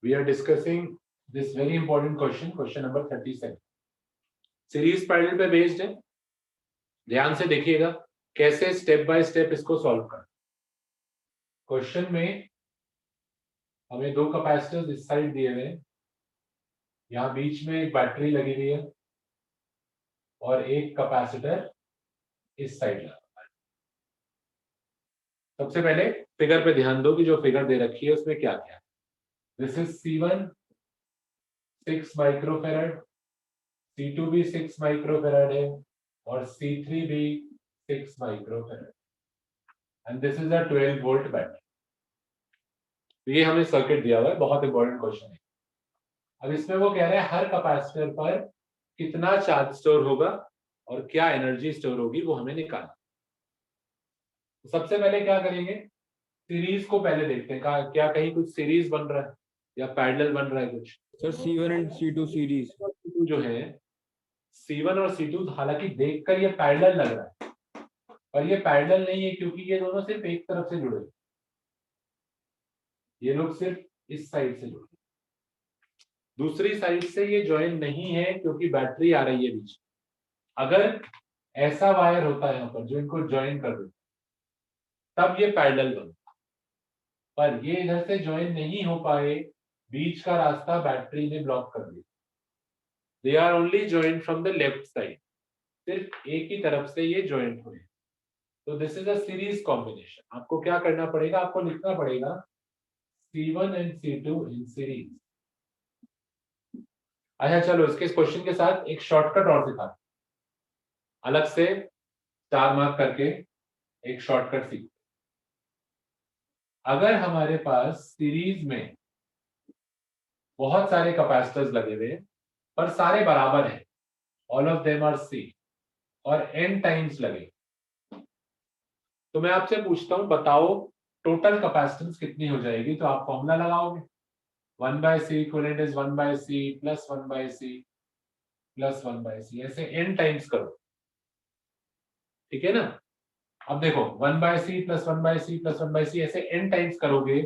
we are discussing this very important question number 37. Series parallel पे based है. ध्यान से देखिएगा कैसे स्टेप बाय स्टेप इसको सॉल्व कर. क्वेश्चन में हमें दो कैपेसिटर्स इस साइड दिए हुए हैं, यहाँ बीच में एक बैटरी लगी हुई है और एक कैपेसिटर इस साइड लगा. सबसे पहले फिगर पे ध्यान दो कि जो फिगर दे रखी है उसमें क्या क्या है. This is C1 6 microfarad, C2 भी 6 माइक्रोफेराड है और C3 भी 6 microfarad, and this is a 12 volt battery. ये हमें सर्किट दिया हुआ है, बहुत इंपॉर्टेंट क्वेश्चन है. अब इसमें वो कह रहे हैं हर कैपेसिटर पर कितना चार्ज स्टोर होगा और क्या एनर्जी स्टोर होगी वो हमें निकालना. तो सबसे पहले क्या करेंगे, सीरीज को पहले देखते हैं. क्या कहीं कुछ सीरीज बन रहा है या पैरेलल बन रहा है कुछ. Sir C1 and C2 series. C2 जो है C1 और C2 हालांकि देखकर ये पैरेलल लग रहा है, पर ये पैरेलल नहीं है क्योंकि ये दोनों सिर्फ एक तरफ से जुड़े. ये लोग सिर्फ इस साइड से जुड़े, दूसरी साइड से ये ज्वाइन नहीं है क्योंकि बैटरी आ रही है बीच. अगर ऐसा वायर होता है यहाँ पर जो इनको ज्वाइन कर देता तब ये पैरेलल बनता, पर ये इधर से ज्वाइन नहीं हो पाए, बीच का रास्ता बैटरी ने ब्लॉक कर दिया. They are only join from the left side, सिर्फ एक ही तरफ से ये ज्वाइंट हुए. तो this is a series combination. आपको क्या करना पड़ेगा, आपको लिखना पड़ेगा C1 and C2 in series. अच्छा चलो इसके क्वेश्चन के साथ एक शॉर्टकट और दिखा, अलग से स्टार मार्क करके एक शॉर्टकट सीख. अगर हमारे पास सीरीज में बहुत सारे कैपेसिटर्स लगे हुए हैं पर सारे बराबर हैं, all of them are C, और n टाइम्स लगे, तो मैं आपसे पूछता हूं बताओ टोटल कैपेसिटेंस कितनी हो जाएगी. तो आप फॉर्मूला लगाओगे 1/c equivalent is 1/c plus 1/c plus 1/c, ऐसे n टाइम्स करो. ठीक है ना. अब देखो 1/c plus 1/c plus 1/c ऐसे n टाइम्स करोगे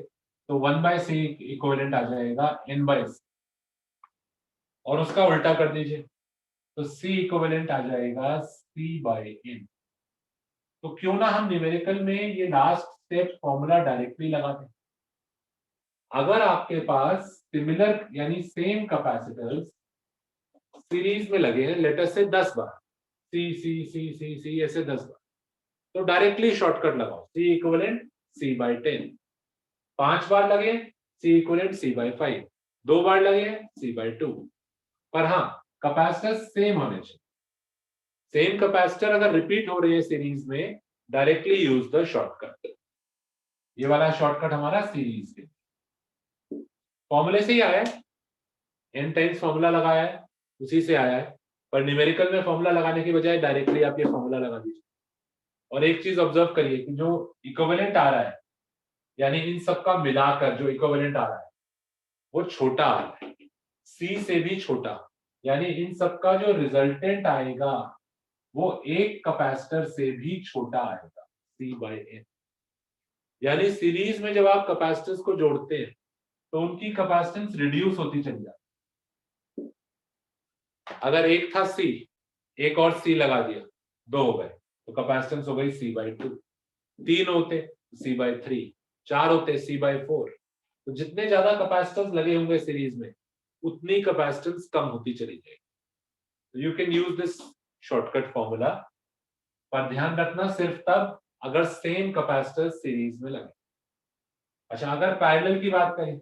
तो 1/c इक्विवेलेंट आ जाएगा n/c, और उसका उल्टा कर दीजिए तो c इक्विवेलेंट आ जाएगा c/n. तो क्यों ना हम न्यूमेरिकल में ये लास्ट स्टेप फॉर्मूला डायरेक्टली लगाते हैं. अगर आपके पास सिमिलर यानी सेम कैपेसिटर्स सीरीज में लगे हैं, लेटर से 10 बार C C C C C ऐसे 10 बार, तो डायरेक्टली शॉर्टकट लगाओ C इक्विवेलेंट C/10. 5 बार लगे C इक्विवेलेंट C/5, 2 बार लगे C/2. पर हाँ कैपेसिटर सेम होने चाहिए. सेम कैपेसिटर अगर रिपीट हो रही है सीरीज में, डायरेक्टली यूज द शॉर्टकट. ये वाला शॉर्टकट हमारा सीरीज के फॉर्मूले से ही आया है, n टाइम्स फॉर्मूला लगाया है उसी से आया है, पर न्यूमेरिकल में फॉर्मूला लगाने की बजाय डायरेक्टली आप ये फॉर्मूला लगा दीजिए. और एक चीज ऑब्जर्व करिए कि जो इक्विवेलेंट आ रहा है, यानी इन सबका मिलाकर जो इक्विवेलेंट आ रहा है वो छोटा आ रहा है, C से भी छोटा. यानी इन सबका जो रिजल्टेंट आएगा वो एक कैपेसिटर से भी छोटा आएगा, C/n. यानी सीरीज में जब आप कैपेसिटर्स को जोड़ते हैं तो उनकी कैपेसिटेंस रिड्यूस होती चली जाती. अगर एक था C, एक और C लगा दिया, 2 हो गए, तो कैपेसिटेंस हो गई C/2. 3 होते C/3, 4 होते C/4. तो जितने ज्यादा कैपेसिटर्स लगे होंगे सीरीज में उतनी कैपेसिटेंस कम होती चली जाएगी. You can use this shortcut formula, पर ध्यान रखना सिर्फ तब अगर सेम कैपेसिटर सीरीज में लगे. अच्छा अगर पैरेलल की बात करें,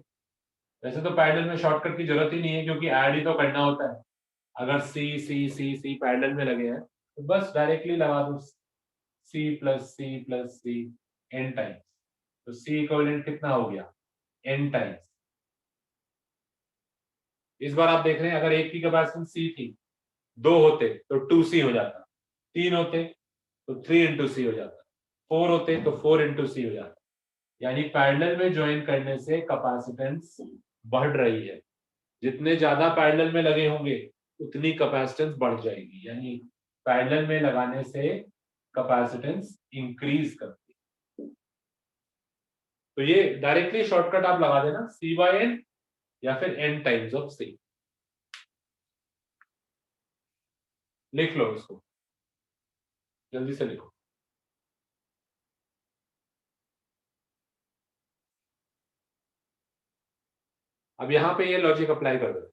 वैसे तो पैरेलल में शॉर्टकट की जरूरत ही नहीं है क्योंकि ऐड ही तो करना होता है. अगर C C C C parallel में लगे हैं तो बस डायरेक्टली लगा दो C plus C plus C n times. तो C इक्विवेलेंट कितना हो गया, n टाइम्स. इस बार आप देख रहे हैं अगर एक की कैपेसिटेंस C थी, 2 होते तो 2C हो जाता, 3 होते तो 3 इंटू C हो जाता, 4 होते तो 4 इंटू C हो जाता. यानी पैरेलल में ज्वाइन करने से कैपेसिटेंस बढ़ रही है. जितने ज्यादा पैरेलल में लगे होंगे उतनी कैपेसिटेंस बढ़ जाएगी. यानी पैरेलल में लगाने से कैपेसिटेंस इंक्रीज करती है. तो ये डायरेक्टली शॉर्टकट आप लगा देना C/n या फिर n टाइम्स ऑफ C। लिख लो इसको, जल्दी से लिखो। अब यहां पे ये लॉजिक अप्लाई कर दो।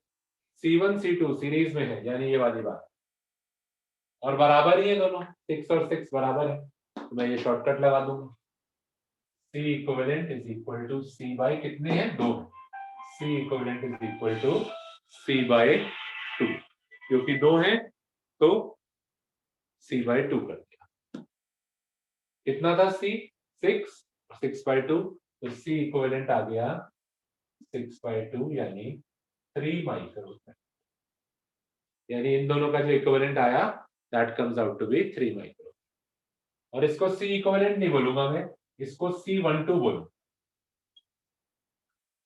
C1 C2 सीरीज में है, यानी ये वाली बात, और बराबर ही है दोनों, 6 और 6 बराबर है, तो मैं ये शॉर्टकट लगा दूंगा। C equivalent is equal to C by कितने हैं, 2। C equivalent is equal to C by 2, क्योंकि 2 है तो C बाई 2 कर दिया। कितना था C, 6, 6 बाई 2, तो C इक्विवेलेंट आ गया 6 बाई 2 यानी 3 माइक्रो, यानी इन दोनों का जो इक्विवेलेंट आया that comes out to be 3 micro. और इसको C इक्विवेलेंट नहीं बोलूंगा मैं, इसको C12 बोलूंगा।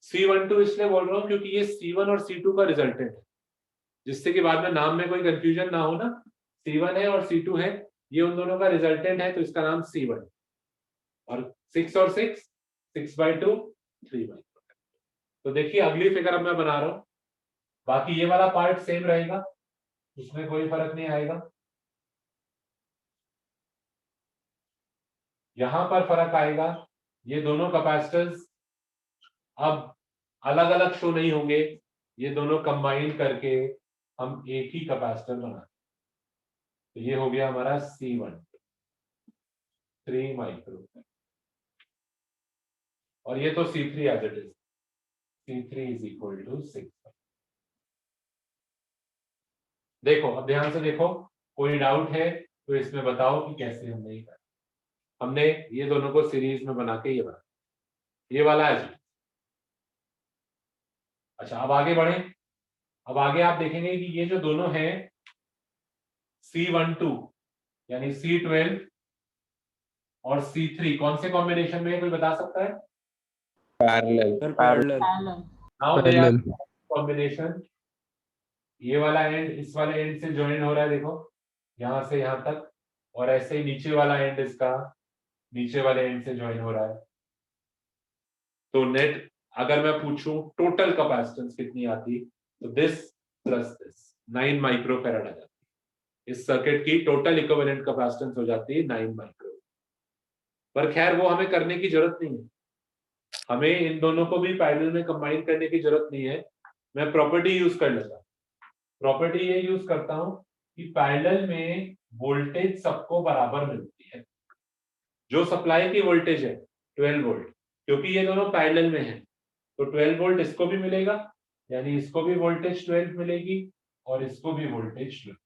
C12 इसलिए बोल रहा हूं क्योंकि ये C1 और C2 का रिजल्टेंट है, जिससे कि बाद में नाम में कोई कंफ्यूजन ना हो ना। C1 है और C2 है, ये उन दोनों का रिजल्टेंट है, तो इसका नाम C1। और 6 और 6, 6 बाई 2, 3 बाई 2। तो देखिए अगली फिगर अब मैं बना रहा हूं, बाकी ये वाला पार्ट सेम रहेगा, इसमें कोई फर्क नहीं आएगा। यहां पर फर्क आएगा, ये दोनों कैपेसिटर्स अब अलग अलग शो नहीं होंगे, ये दोनों कंबाइन करके हम एक ही कैपेसिटर बनाते। तो ये हो गया हमारा C1 3 माइक्रो, और ये तो C3 as it is, C3 is equal to 6। देखो अब ध्यान से देखो, कोई डाउट है तो इसमें बताओ कि कैसे हमने ये करा। हमने ये दोनों को सीरीज में बना के ये बना, ये वाला है। अच्छा अब आगे बढ़े। अब आगे आप देखेंगे कि ये जो दोनों हैं C12 यानी C12 और C3 कौन से कॉम्बिनेशन में है, कोई बता सकता है? Parallel. Now they are combination. ये वाला एंड इस वाले एंड से ज्वाइन हो रहा है, देखो यहां से यहां तक, और ऐसे ही नीचे वाला एंड इसका नीचे वाले एंड से ज्वाइन हो रहा है। तो नेट अगर मैं पूछूं टोटल कैपेसिटेंस कितनी आती, तो दिस प्लस दिस 9 माइक्रोफैराड आ जाती है। इस सर्किट की टोटल इक्विवेलेंट कैपेसिटेंस हो जाती है 9 माइक्रो। पर खैर वो हमें करने की जरूरत नहीं है, हमें इन दोनों को भी पैरेलल में कंबाइन करने की जरूरत नहीं है। मैं प्रॉपर्टी यूज कर लेता हूं। प्रॉपर्टी ये यूज करता हूं कि पैरेलल में वोल्टेज सबको बराबर मिलती है। जो सप्लाई की वोल्टेज है 12 वोल्ट, क्योंकि ये दोनों पैरेलल में हैं, तो 12 वोल्ट इसको भी मिलेगा, यानी इसको भी वोल्टेज 12 मिलेगी और इसको भी वोल्टेज 12।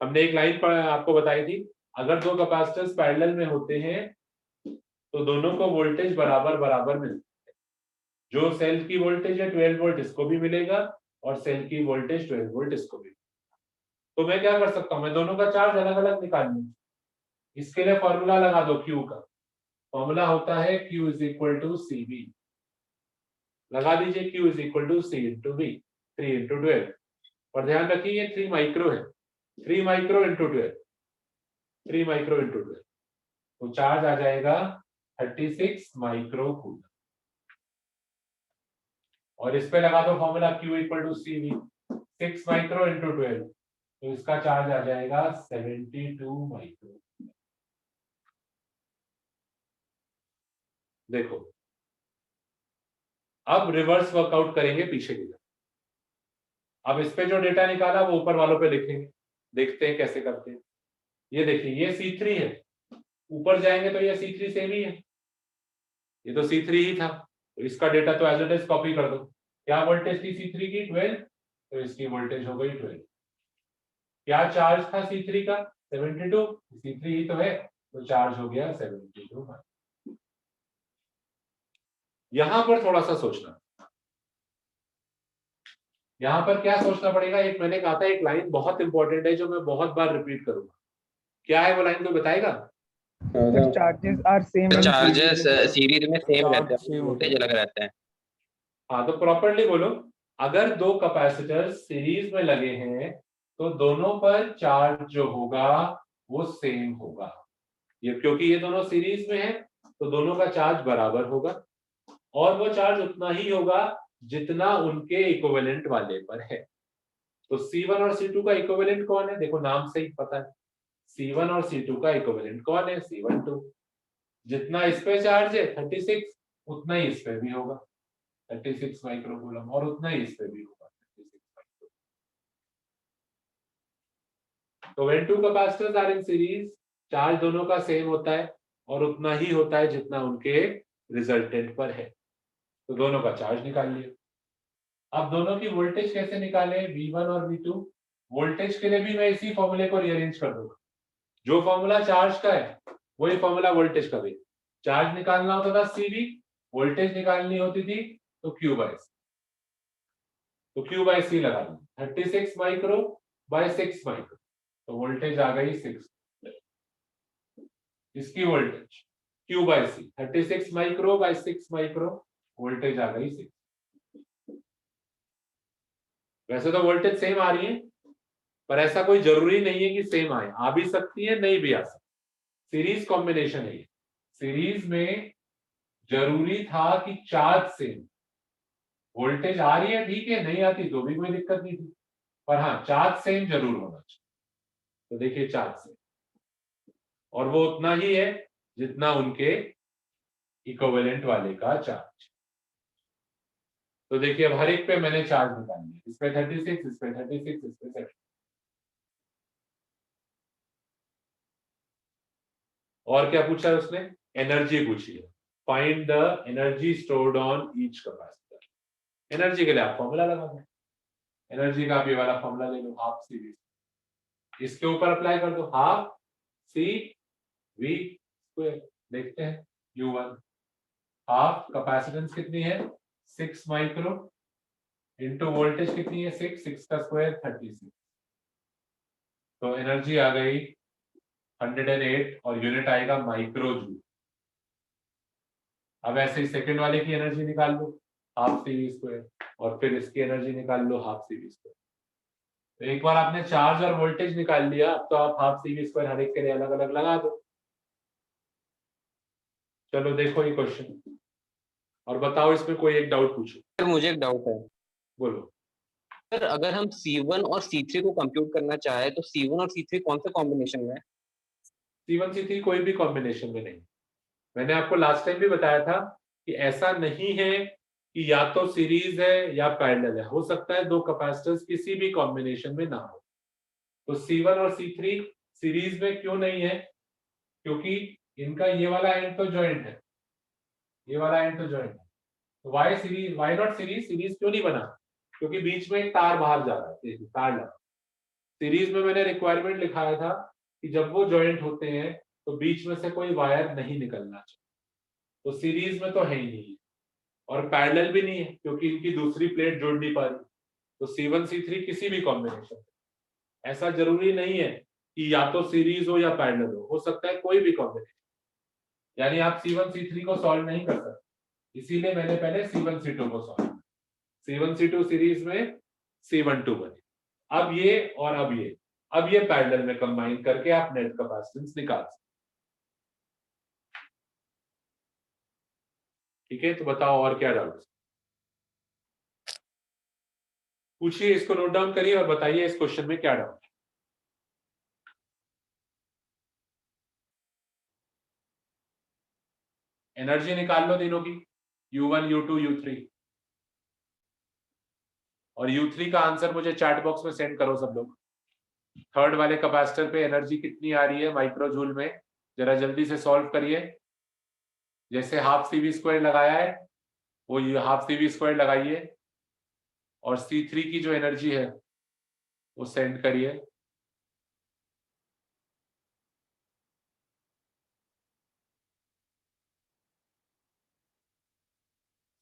हमने एक लाइन पर आपको बताई थी, अगर दो कैपेसिटर्स पैरेलल में होते हैं तो दोनों को वोल्टेज बराबर बराबर मिलती है। जो सेल की वोल्टेज है 12 वोल्ट इसको भी मिलेगा और सेल की वोल्टेज 12 वोल्ट इसको भी। तो मैं क्या कर सकता हूं, मैं दोनों का चार्ज अलग अलग निकाल लूं। इसके लिए फॉर्मूला लगा दो Q का। फॉर्मूला होता है Q is equal to CV। लगा दीजिए Q is equal to C into V, 3 into 12। और ध्यान रखिए ये 3 माइक्रो है, 3 माइक्रो इंटू 12, 3 माइक्रो इंटू 12, तो चार्ज आ जाएगा 36 माइक्रो कूलम। और इस पे लगा दो formula Q equal to CV, 6 micro into 12, तो इसका चार्ज आ जाएगा 72 माइक्रो। देखो अब रिवर्स वर्कआउट करेंगे पीछे की तरफ। अब इस पे जो डेटा निकाला वो ऊपर वालों पे लिखेंगे, देखते हैं कैसे करते हैं। ये देखिए ये C3 है, ऊपर जाएंगे तो ये C3 सेम ही है, ये तो C3 ही था, तो इसका डेटा तो एज इट इज कॉपी कर दो। क्या वोल्टेज थी C3 की 12, तो इसकी वोल्टेज हो गई 12। क्या चार्ज था C3 का 72, C3 ही तो है, तो चार्ज हो गया 72। यहां पर थोड़ा सा सोचना, यहां पर क्या सोचना पड़ेगा। एक मैंने कहा था एक लाइन बहुत इंपॉर्टेंट है जो मैं बहुत बार रिपीट करूंगा। क्या है वो लाइन, कोई बताएगा? Charges are same, charges series में सेम रहते हैं, वोल्टेज अलग रहते हैं। हाँ तो प्रॉपर्ली बोलो, अगर दो कैपेसिटर सीरीज में लगे हैं तो दोनों पर चार्ज जो होगा वो सेम होगा। ये क्योंकि ये दोनों सीरीज में है तो दोनों का चार्ज बराबर होगा। और वो चार्ज उतना ही होगा जितना उनके इक्विवेलेंट वाले पर है। तो C1 और C2 का इक्विवेलेंट कौन है? देखो नाम से ही पता है, C1 और C2 का इक्विवेलेंट कौन है? C12। जितना इस पे चार्ज है 36, उतना ही इस पे भी होगा 36 माइक्रोकूलम, और उतना ही इस पे भी होगा 36 माइक्रोकूलम। तो when two capacitors are in series, charge दोनों का सेम होता है और उतना ही होता है जितना उनके रिजल्टेंट पर है। तो दोनों का चार्ज निकाल लिया। अब दोनों की वोल्टेज कैसे निकाले, V1 और V2? वोल्टेज के लिए भी मैं इसी फॉर्मूले को रीअरेंज कर दूंगा। जो फॉर्मूला चार्ज का है वही फॉर्मूला वोल्टेज का भी। चार्ज निकालना होता था CV, वोल्टेज निकालनी होती थी तो Q/C। तो Q/C लगा दी, 36 माइक्रो बाय 6 माइक्रो, तो वोल्टेज आ गई 6। इसकी voltage Q/C 36 micro by 6 micro, voltage आ गई 6। वैसे तो वोल्टेज सेम आ रही है, पर ऐसा कोई जरूरी नहीं है कि सेम आए, आ भी सकती है नहीं भी आ सकती। सीरीज कॉम्बिनेशन है ये। सीरीज में जरूरी था कि चार्ज सेम, वोल्टेज आ रही है ठीक है, नहीं आती तो भी कोई दिक्कत नहीं थी, पर हाँ चार्ज सेम जरूर होना चाहिए। तो देखिए चार्ज सेम, और वो उतना ही है जितना उनके इक्विवेलेंट वाले का चार्ज। तो देखिए अब हर एक पे मैंने चार्ज निकाल लिया, इस पे 36, इस पे 36, इस पे 7। और क्या पूछा है उसने? एनर्जी पूछी है। Find the energy stored on each capacitor. Energy के लिए आप फॉर्मूला लगा दो, एनर्जी का आप ये वाला फॉर्मूला ले लो, हाफ CV। इसके ऊपर अप्लाई कर दो, हाफ CV स्क्वायर। देखते हैं U1, हाफ कैपेसिटेंस कितनी है 6 माइक्रो, इनटू वोल्टेज कितनी है 6, 6 का स्क्वायर 36। तो एनर्जी आ गई 108 और यूनिट आएगा माइक्रो जूल। अब ऐसे ही सेकंड वाले की एनर्जी निकाल लो, हाफ CV स्क्वायर, और फिर इसकी एनर्जी निकाल लो हाफ CV स्क्वायर। तो एक बार आपने चार्ज और वोल्टेज निकाल लिया, अब तो आप हाफ CV स्क्वायर हर एक के लिए अलग अलग लगा दो। चलो देखो ये क्वेश्चन, और बताओ इसमें कोई एक डाउट पूछो। सर मुझे एक डाउट है। बोलो। सर अगर हम C1 और C3 को कंप्यूट करना चाहे तो C1 और C3 कौन से कॉम्बिनेशन में है? C1 C3 कोई भी कॉम्बिनेशन में नहीं। मैंने आपको लास्ट टाइम भी बताया था कि ऐसा नहीं है कि या तो सीरीज है या पैरेलल है, हो सकता है दो कैपेसिटर्स किसी भी कॉम्बिनेशन में ना हो। तो C1 और C3 सीरीज में क्यों नहीं है? क्योंकि इनका ये वाला एंड तो जॉइंट है, ये वाला एंड तो जॉइंट है। तो why series, why not series? Series क्यों नहीं बना? क्योंकि बीच में एक तार बाहर जा रहा है, देखिए तार लगा। सीरीज में मैंने रिक्वायरमेंट लिखाया था कि जब वो जॉइंट होते हैं तो बीच में से कोई वायर नहीं निकलना चाहिए। तो सीरीज में तो है ही नहीं, और पैरेलल भी नहीं है क्योंकि इनकी दूसरी प्लेट जुड़ नहीं पा रही। तो C1 C3 किसी भी कॉम्बिनेशन, ऐसा जरूरी नहीं है कि या तो सीरीज हो या पैरेलल हो सकता है कोई भी कॉम्बिनेशन। यानी आप C1 C3 को सॉल्व नहीं कर सकते, इसीलिए मैंने पहले C1 C2 को सॉल्व किया। C1 C2 सीरीज में C12 बने। अब ये और अब ये पैरेलल में कंबाइन करके आप नेट कैपेसिटेंस निकाल सकते। ठीक है, तो बताओ और क्या डाउट पूछिए, इसको नोट डाउन करिए और बताइए इस क्वेश्चन में क्या डाउट है। एनर्जी निकाल लो तीनों की, U1 U2 U3, और U3 का आंसर मुझे चैट बॉक्स में सेंड करो सब लोग। थर्ड वाले कैपेसिटर पे एनर्जी कितनी आ रही है माइक्रो जूल में, जरा जल्दी से सॉल्व करिए। जैसे हाफ CV स्क्वायर लगाया है वो हाफ CV स्क्वायर लगाइए, और C3 की जो एनर्जी है वो सेंड करिए।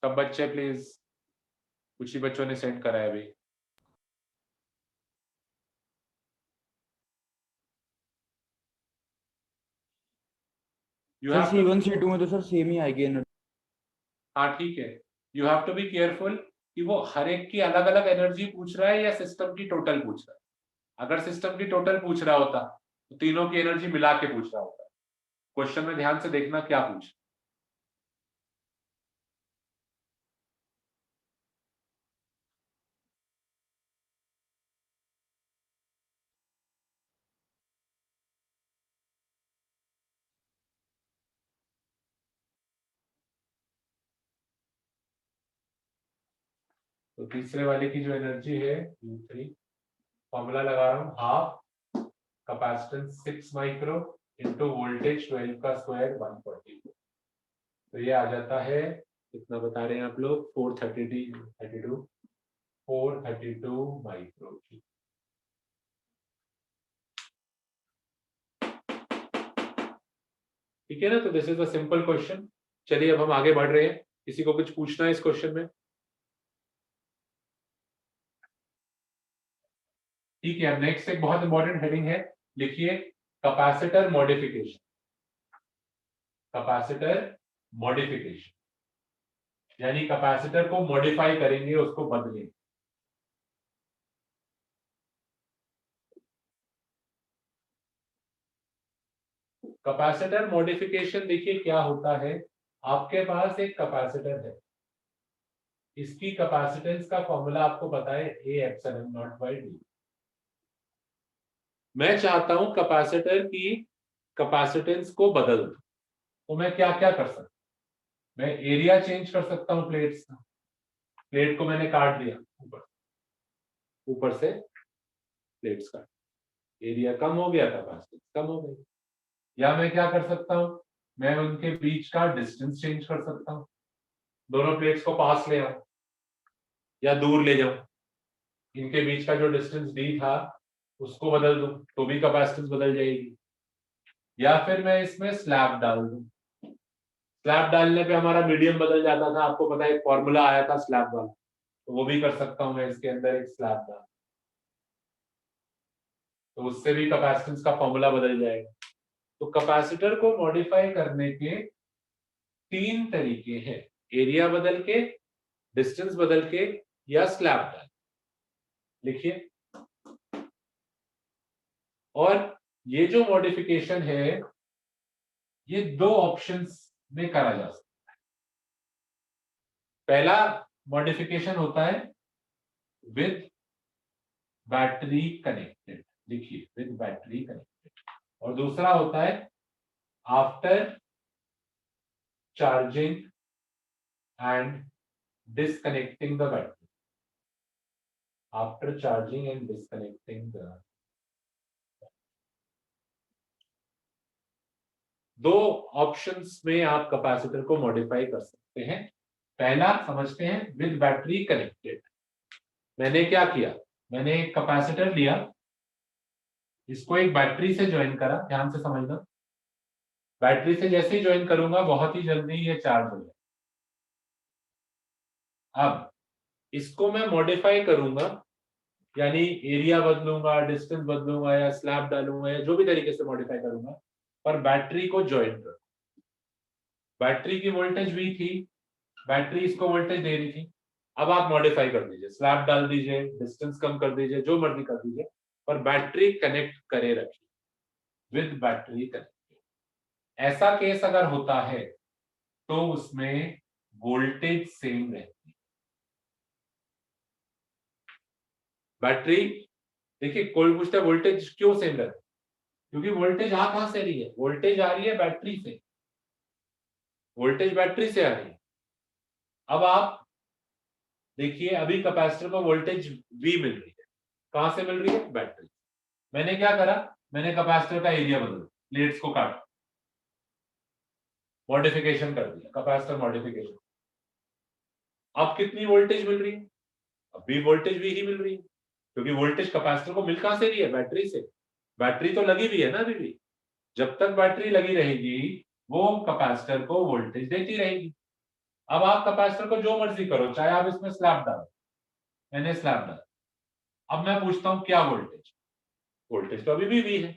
सब बच्चे प्लीज, कुछ ही बच्चों ने सेंड करा है अभी। सर C1 C2 में तो सर सेम ही आएगी एनर्जी। हाँ ठीक है, you have to be careful कि वो हर एक की अलग अलग एनर्जी पूछ रहा है या सिस्टम की टोटल पूछ रहा है। अगर सिस्टम की टोटल पूछ रहा होता तो तीनों की एनर्जी मिला के पूछ रहा होता। क्वेश्चन में ध्यान से देखना क्या पूछ। तो तीसरे वाले की जो एनर्जी है U3, फॉर्मूला लगा रहा हूँ, half capacitance 6 micro into voltage 12 का स्क्वायर 140। तो ये आ जाता है, कितना बता रहे हैं आप लोग, 432 माइक्रो। ठीक है ना। तो this is a simple question. चलिए अब हम आगे बढ़ रहे हैं। किसी को कुछ पूछना है इस क्वेश्चन में? ठीक है, अब नेक्स्ट एक बहुत इंपॉर्टेंट हेडिंग है, लिखिए कैपेसिटर मॉडिफिकेशन। कैपेसिटर मॉडिफिकेशन यानी कैपेसिटर को मॉडिफाई करेंगे, उसको बदलेंगे। कैपेसिटर मॉडिफिकेशन देखिए क्या होता है। आपके पास एक कैपेसिटर है, इसकी कैपेसिटेंस का फॉर्मूला आपको पता है, A epsilon nought by D. मैं चाहता हूं कैपेसिटर की कैपेसिटेंस को बदल दूं, तो मैं क्या क्या कर सकता हूं? मैं एरिया चेंज कर सकता हूं प्लेट्स का। प्लेट को मैंने काट दिया, ऊपर से प्लेट्स का एरिया कम हो गया, कैपेसिटेंस कम हो गई। या मैं क्या कर सकता हूं, मैं उनके बीच का डिस्टेंस चेंज कर सकता हूं, दोनों प्लेट्स को पास ले आऊं या दूर ले जाऊं, इनके बीच का जो डिस्टेंस डी था उसको बदल दूं, तो भी कैपेसिटेंस बदल जाएगी। या फिर मैं इसमें स्लैब डाल दूं। स्लैब डालने पे हमारा मीडियम बदल जाता था, आपको पता है एक फॉर्मूला आया था स्लैब वाला, तो वो भी कर सकता हूं मैं इसके अंदर एक स्लैब डाल, तो उससे भी कैपेसिटेंस का फॉर्मूला बदल जाएगा। तो कैपेसिटर को मॉडिफाई करने के 3 तरीके हैं, एरिया बदल के, डिस्टेंस बदल के, या स्लैब डाल। लिखिए, और ये जो मॉडिफिकेशन है ये 2 ऑप्शंस में करा जा सकता है। पहला मॉडिफिकेशन होता है विद बैटरी कनेक्टेड, लिखिए विद बैटरी कनेक्टेड, और दूसरा होता है after charging and disconnecting the battery. After charging and disconnecting the, 2 options में आप कैपेसिटर को मॉडिफाई कर सकते हैं। पहला समझते हैं, विद बैटरी कनेक्टेड। मैंने क्या किया, मैंने एक कैपेसिटर लिया, इसको एक बैटरी से ज्वाइन करा, ध्यान से समझना। बैटरी से जैसे ही ज्वाइन करूंगा बहुत ही जल्दी ये चार्ज हो जाए। अब इसको मैं मॉडिफाई करूंगा, यानी एरिया बदलूंगा, डिस्टेंस बदलूंगा, या स्लैब डालूंगा, या जो भी तरीके से मॉडिफाई करूंगा, पर बैटरी को ज्वाइन कर। बैटरी की वोल्टेज वी थी, बैटरी इसको वोल्टेज दे रही थी। अब आप मॉडिफाई कर दीजिए, स्लैब डाल दीजिए, डिस्टेंस कम कर दीजिए, जो मर्जी कर दीजिए, पर बैटरी कनेक्ट करे रखिए, विद बैटरी कनेक्ट। ऐसा केस अगर होता है तो उसमें वोल्टेज सेम रहती है। बैटरी, देखिए कोई पूछता है वोल्टेज क्यों सेम रहता है, क्योंकि वोल्टेज आ कहां से रही है, वोल्टेज आ रही है बैटरी से, वोल्टेज बैटरी से आ रही है। अब आप देखिए, अभी कैपेसिटर को वोल्टेज V मिल रही है, कहां से मिल रही है, बैटरी। मैंने क्या करा, मैंने कैपेसिटर का एरिया बदल, प्लेट्स को काटा, मॉडिफिकेशन कर दिया, कैपेसिटर मॉडिफिकेशन। अब कितनी वोल्टेज मिल रही है, अब भी वोल्टेज V ही मिल रही है, क्योंकि वोल्टेज कैपेसिटर को मिल कहां से रही है, बैटरी से। बैटरी तो लगी हुई है ना अभी भी, जब तक बैटरी लगी रहेगी वो कैपेसिटर को वोल्टेज देती रहेगी। अब आप कैपेसिटर को जो मर्जी करो, चाहे आप इसमें स्लैब डालो, मैंने स्लैब डाला। अब मैं पूछता हूं क्या वोल्टेज, वोल्टेज तो अभी भी V है,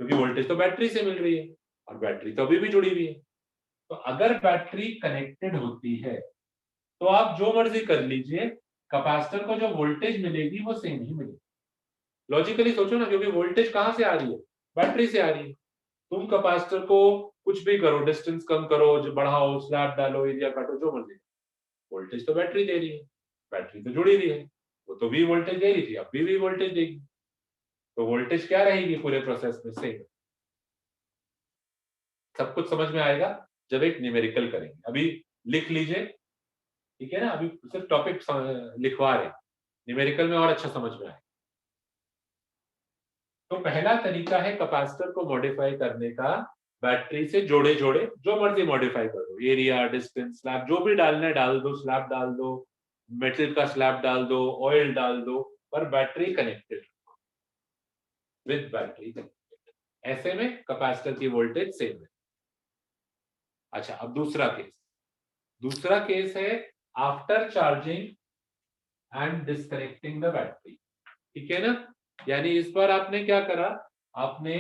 क्योंकि वोल्टेज तो बैटरी से मिल रही है, और बैटरी तो अभी भी जुड़ी हुई है। तो अगर बैटरी कनेक्टेड होती है तो आप जो मर्जी कर लीजिए, कैपेसिटर को जो वोल्टेज मिलेगी वो सेम ही मिलेगी। लॉजिकली सोचो ना, क्योंकि वोल्टेज कहां से आ रही है, बैटरी से आ रही है। तुम कैपेसिटर को कुछ भी करो, डिस्टेंस कम करो, जो बढ़ाओ, स्लैब डालो, एरिया काटो, जो मर्जी, वोल्टेज तो बैटरी दे रही है, बैटरी तो जुड़ी हुई है, वो तो भी वोल्टेज दे रही थी, अब भी वोल्टेज देगी। तो वोल्टेज क्या रहेगी पूरे प्रोसेस में, सेम। सब कुछ समझ में आएगा जब एक न्यूमेरिकल करेंगे। अभी लिख लीजिए, ठीक है ना, अभी सिर्फ टॉपिक लिखवा रहे, न्यूमेरिकल में और अच्छा समझ में आए। तो पहला तरीका है कैपेसिटर को मॉडिफाई करने का, बैटरी से जोड़े जोड़े जो मर्जी मॉडिफाई कर दो, एरिया, डिस्टेंस, स्लैब, जो भी डालना है डाल दो, स्लैब डाल दो, मेटल का स्लैब डाल दो, ऑयल डाल दो, पर battery connected, with battery connected. ऐसे में कैपेसिटर की वोल्टेज सेम है। अच्छा, अब दूसरा केस है after charging and disconnecting the battery. ठीक है ना, यानी इस बार आपने क्या करा, आपने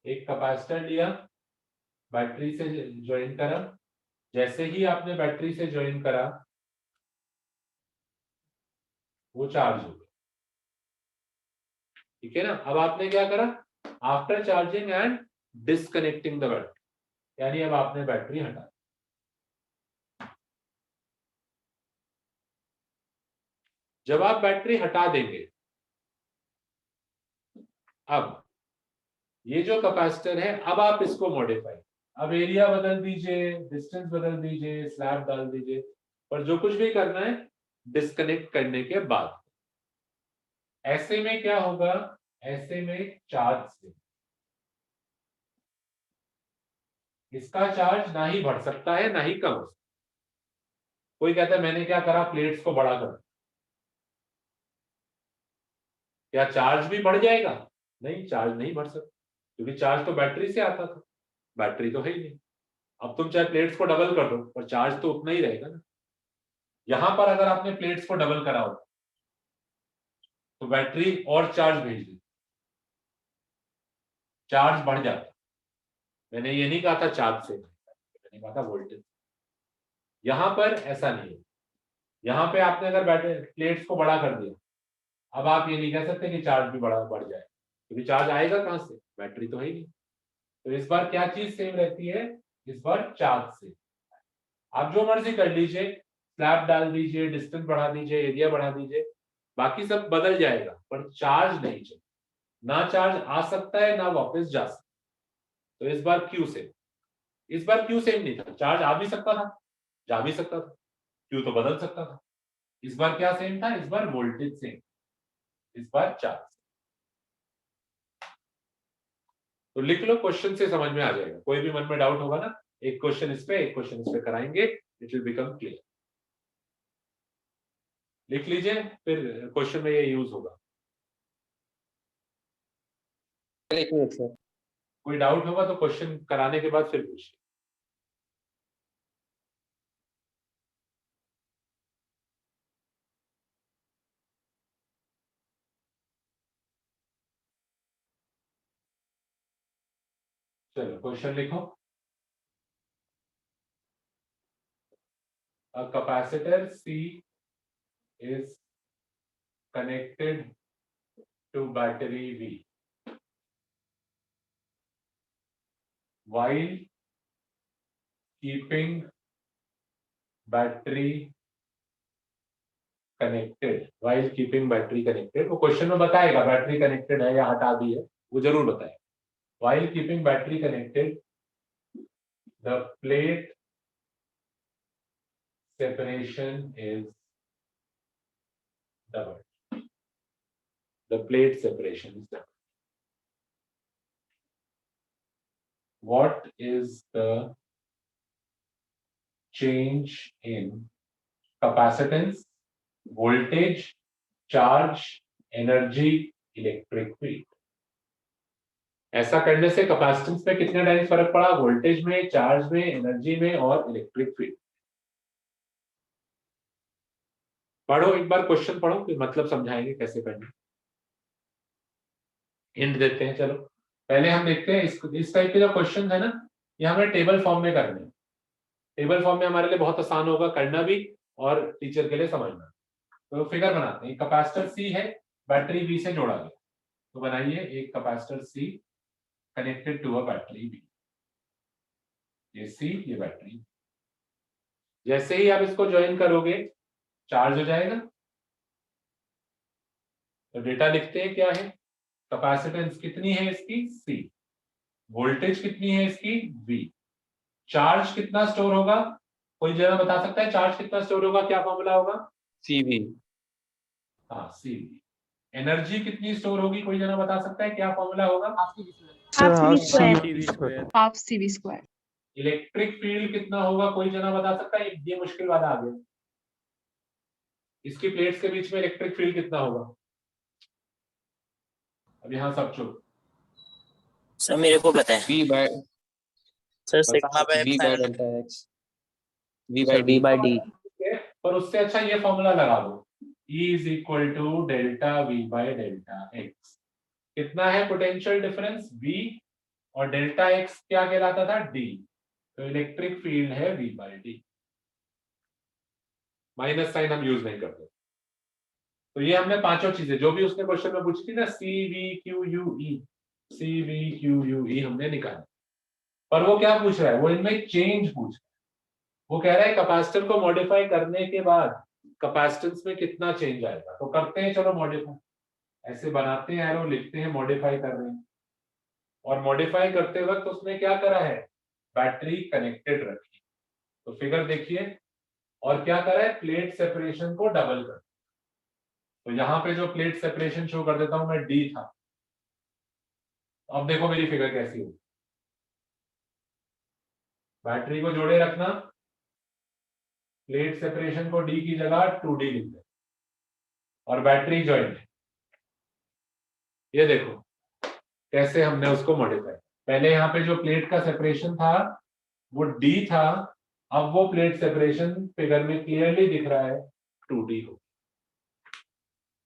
एक कैपेसिटर लिया, बैटरी से ज्वाइन करा, जैसे ही आपने बैटरी से ज्वाइन करा वो चार्ज हो गया। ठीक है ना, अब आपने क्या करा, after charging and disconnecting the battery, यानी अब आपने बैटरी हटा दी। जब आप बैटरी हटा देंगे, अब ये जो कैपेसिटर है, अब आप इसको मॉडिफाई, अब एरिया बदल दीजिए, डिस्टेंस बदल दीजिए, स्लैब डाल दीजिए, पर जो कुछ भी करना है डिस्कनेक्ट करने के बाद। ऐसे में क्या होगा, ऐसे में चार्ज से इसका चार्ज ना ही बढ़ सकता है ना ही कम हो सकता है। कोई कहता है मैंने क्या करा, प्लेट्स को बड़ा कर, क्या चार्ज भी बढ़ जाएगा? नहीं, चार्ज नहीं बढ़ सकता, क्योंकि चार्ज तो बैटरी से आता था, बैटरी तो है ही नहीं। अब तुम चाहे प्लेट्स को डबल कर दो पर चार्ज तो उतना ही रहेगा ना। यहां पर अगर आपने प्लेट्स को डबल करा हो तो बैटरी और चार्ज भेज दी, चार्ज बढ़ जाता। मैंने ये नहीं कहा था चार्ज से, मैंने कहा था वोल्टेज। यहां पर ऐसा नहीं है, यहां पे आपने अगर बैटरी प्लेट्स को बड़ा कर दिया, अब आप ये नहीं कह सकते कि चार्ज भी बढ़ जाए, क्योंकि चार्ज आएगा कहां से, बैटरी तो है ही नहीं। तो इस बार क्या चीज सेम रहती है, इस बार चार्ज से आप जो मर्जी कर लीजिए, स्लैब डाल दीजिए, डिस्टेंस बढ़ा दीजिए, एरिया बढ़ा दीजिए, बाकी सब बदल जाएगा, पर चार्ज नहीं चाहिए। ना चार्ज आ सकता है ना वापस जा सकता। तो इस बार क्यू सेम, इस बार क्यू सेम नहीं था, चार्ज आ भी सकता था, जा भी सकता था, क्यू तो बदल सकता था। इस बार क्या सेम था, इस बार वोल्टेज सेम, इस बार चार्ज। तो लिख लो, क्वेश्चन से समझ में आ जाएगा। कोई भी मन में डाउट होगा ना, एक क्वेश्चन इस पे एक क्वेश्चन इस पे कराएंगे, इट विल बिकम क्लियर। लिख लीजिए, फिर क्वेश्चन में ये यूज होगा। एक मिनट सर। कोई डाउट होगा तो क्वेश्चन कराने के बाद फिर पूछिए। चलो क्वेश्चन लिखो। A capacitor C is connected to battery V while keeping battery connected. While keeping battery connected, वो क्वेश्चन में बताएगा बैटरी कनेक्टेड है या हटा दी है, वो जरूर बताएगा। While keeping battery connected, the plate separation is doubled. The plate separation is doubled. What is the change in capacitance, voltage, charge, energy, electric field? ऐसा करने से कैपेसिटेंस में कितने टाइम्स फर्क पड़ा, वोल्टेज में, चार्ज में, एनर्जी में और इलेक्ट्रिक फील्ड। पढ़ो एक बार क्वेश्चन पढ़ो, फिर मतलब समझाएंगे कैसे करना। हिंट देते हैं, चलो पहले हम देखते हैं इस टाइप के जो क्वेश्चन है ना, ये हमें टेबल फॉर्म में करने हैं। टेबल फॉर्म में हमारे लिए बहुत आसान होगा करना भी और टीचर के लिए समझना। तो फिगर बनाते हैं, कैपेसिटर सी है, बैटरी बी से जोड़ा गया, तो बनाइए एक capacitor C connected to a battery B. ये सी, ये बैटरी। जैसे ही आप इसको ज्वाइन करोगे चार्ज हो जाएगा। तो डेटा लिखते हैं, क्या है, कैपेसिटेंस कितनी है इसकी सी, वोल्टेज कितनी है इसकी वी, चार्ज कितना स्टोर होगा कोई जरा बता सकता है चार्ज कितना स्टोर होगा, क्या फॉर्मूला होगा? CV। हाँ, CV। एनर्जी कितनी स्टोर होगी, कोई जना बता सकता है क्या फॉर्मूला होगा? Sir, half CV square. Half CV square. Electric field कितना होगा, कोई जना बता सकता है? ये मुश्किल वाला आ गया। इसकी प्लेट्स के बीच में इलेक्ट्रिक फील्ड कितना होगा? अब यहाँ सब चुप। सर मेरे को पता है V by sir sigma by V by epsilon. Delta X, V by D। पर उससे अच्छा ये फॉर्मूला लगा दो, E is equal to delta V by delta X। कितना है पोटेंशियल डिफरेंस? V, और डेल्टा X क्या कहलाता था? D। तो इलेक्ट्रिक फील्ड है V by D। Minus sign हम यूज नहीं करते। तो ये हमने पांचों चीजें जो भी उसने क्वेश्चन में पूछी थी ना, CVQUE, CVQUE हमने निकाली। पर वो क्या पूछ रहा है? वो इनमें चेंज पूछ रहा है। वो कह रहा है कैपेसिटर को मॉडिफाई करने के बाद कैपेसिटेंस में कितना चेंज आएगा। तो करते हैं, चलो मॉडिफाई। ऐसे बनाते हैं एरो, लिखते हैं मॉडिफाई कर रहे हैं। और मॉडिफाई करते वक्त उसने क्या करा है? बैटरी कनेक्टेड रखी। तो फिगर देखिए, और क्या करा है? प्लेट सेपरेशन को डबल कर। तो यहाँ पे जो प्लेट सेपरेशन शो कर देता हूं मैं, D था। अब देखो मेरी फिगर कैसी होगी। बैटरी को जोड़े रखना, प्लेट सेपरेशन को D की जगह 2D लिख दे, और बैटरी ज्वाइंट। ये देखो कैसे हमने उसको मॉडिफाई। पहले यहाँ पे जो प्लेट का सेपरेशन था वो D था, अब वो प्लेट सेपरेशन फिगर में क्लियरली दिख रहा है 2D हो।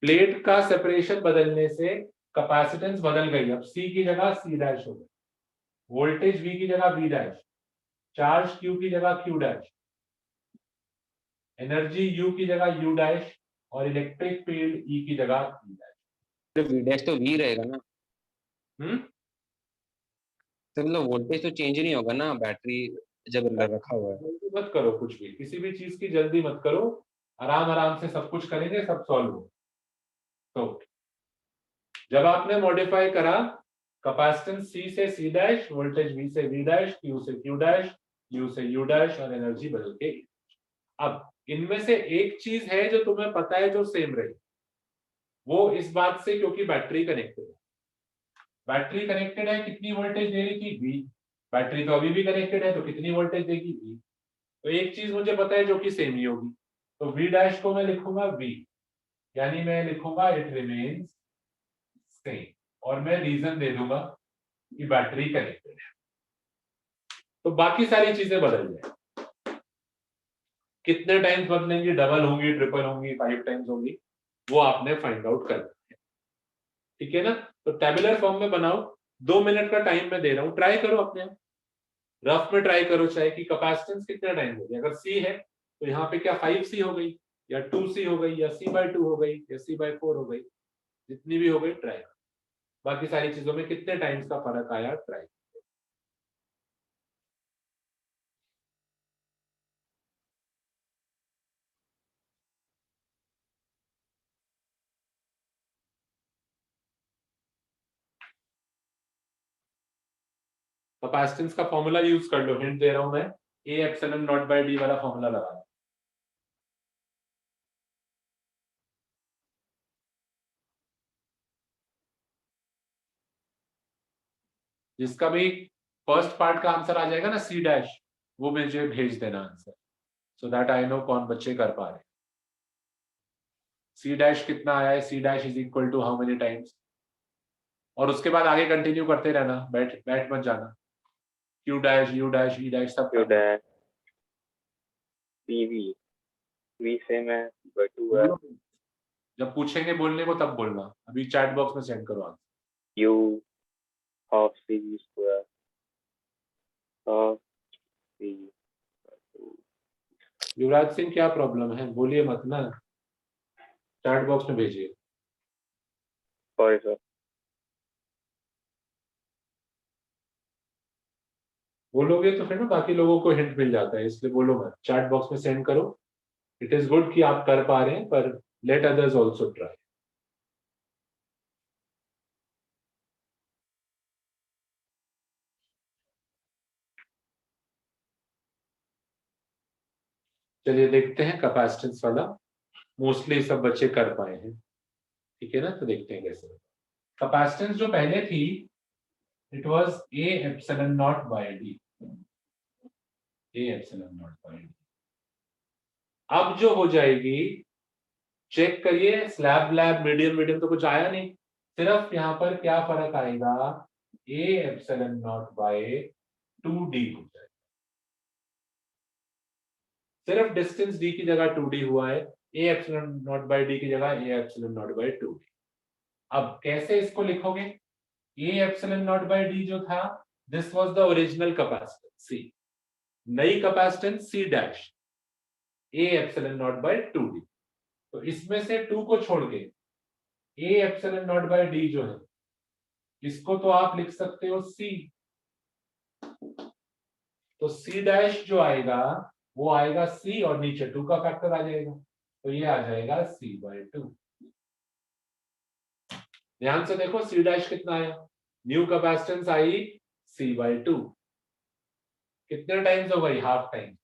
प्लेट का सेपरेशन बदलने से कैपेसिटेंस बदल गई। अब C की जगह C डैश हो गई, वोल्टेज V की जगह V डैश, चार्ज Q की जगह Q डैश, एनर्जी U की जगह U डैश, और इलेक्ट्रिक फील्ड E की जगह E डैश। तो V डैश तो V रहेगा ना। हम्म, तो मतलब वोल्टेज तो चेंज नहीं होगा ना, बैटरी जब अंदर रखा हुआ है। जल्दी मत करो कुछ भी, किसी भी चीज की जल्दी मत करो। आराम आराम से सब कुछ करेंगे, सब सॉल्व हो। तो जब आपने मॉडिफाई करा, कैपेसिटेंस C से C डैश, वोल्टेज V से V डैश, Q से Q डैश, U से U डैश, और एनर्जी बदल के। अब इनमें से एक चीज है जो तुम्हें पता है जो सेम रही, वो इस बात से क्योंकि बैटरी कनेक्टेड है। बैटरी कनेक्टेड है, कितनी वोल्टेज दे रही थी? V। बैटरी तो अभी भी कनेक्टेड है, तो कितनी वोल्टेज देगी? V। तो एक चीज मुझे पता है जो कि सेम ही होगी, तो V डैश को मैं लिखूंगा V, यानी मैं लिखूंगा इट रिमेन्स सेम, और मैं रीजन दे दूंगा कि बैटरी कनेक्टेड है। तो बाकी सारी चीजें बदल जाए। कितने टाइम्स बदलेंगी? डबल होंगी, ट्रिपल होंगी, 5 टाइम्स होंगी, वो आपने फाइंड आउट करना है। ठीक है ना? तो टेबुलर फॉर्म में बनाओ। 2 मिनट का टाइम मैं दे रहा हूं, ट्राई करो अपने रफ में, ट्राई करो चाहे कि कैपेसिटेंस कितना टाइम हो गया। अगर C है तो यहाँ पे क्या 5C हो गई, या 2C हो गई, या C/2 हो गई, या C/4 हो गई, जितनी भी हो गई ट्राई करो। बाकी सारी चीजों में कितने टाइम्स का फर्क आया ट्राई। कैपेसिटेंस का फॉर्मूला यूज कर लो, हिंट दे रहा हूं मैं, A epsilon nought by D वाला फॉर्मूला लगा लो। जिसका भी फर्स्ट पार्ट का आंसर आ जाएगा ना C डैश, वो मुझे भेज देना answer, so that I know कौन बच्चे कर पा रहे। C डैश कितना आया है? C dash is equal to how many times, और उसके बाद आगे कंटिन्यू करते रहना, बैठ बैठ मत जाना। Q dash, U dash, E dash सब Q करना। dash CV V सेम है पर 2 है जब पूछेंगे बोलने को तब बोलना, अभी चैट बॉक्स में सेंड करो answer. U half CV square half CV 2। Yuvraj Singh क्या प्रॉब्लम है? बोलिए मत ना, चैट बॉक्स में भेजिए। Sorry sir. बोलोगे तो फिर ना बाकी लोगों को हिंट मिल जाता है, इसलिए बोलो मत, चैट बॉक्स में सेंड करो। इट इज गुड कि आप कर पा रहे हैं, पर लेट अदर्स ऑल्सो ट्राई। चलिए देखते हैं कैपेसिटेंस वाला, मोस्टली सब बच्चे कर पाए हैं, ठीक है ना। तो देखते हैं कैसे। कैपेसिटेंस जो पहले थी, it was A epsilon nought by D, A epsilon nought by D। अब जो हो जाएगी, चेक करिए, स्लैब लैब मीडियम मीडियम तो कुछ आया नहीं, सिर्फ यहाँ पर क्या फर्क आएगा, A epsilon nought by 2D हो जाएगा। सिर्फ डिस्टेंस D की जगह 2D हुआ है, A epsilon nought by D की जगह A epsilon nought by 2D। अब कैसे इसको लिखोगे, A epsilon nought by D जो था, this was the original capacitance C, नई capacitance C dash A epsilon nought by 2D। तो इसमें से 2 को छोड़ के A epsilon nought by D जो है, इसको तो आप लिख सकते हो C। तो C डैश जो आएगा वो आएगा C और नीचे 2 का फैक्टर आ जाएगा, तो ये आ जाएगा C बाय 2। ध्यान से देखो C डैश कितना आया, न्यू कैपेसिटेंस आई C बाय 2, कितने टाइम्स हो गई, हाफ टाइम।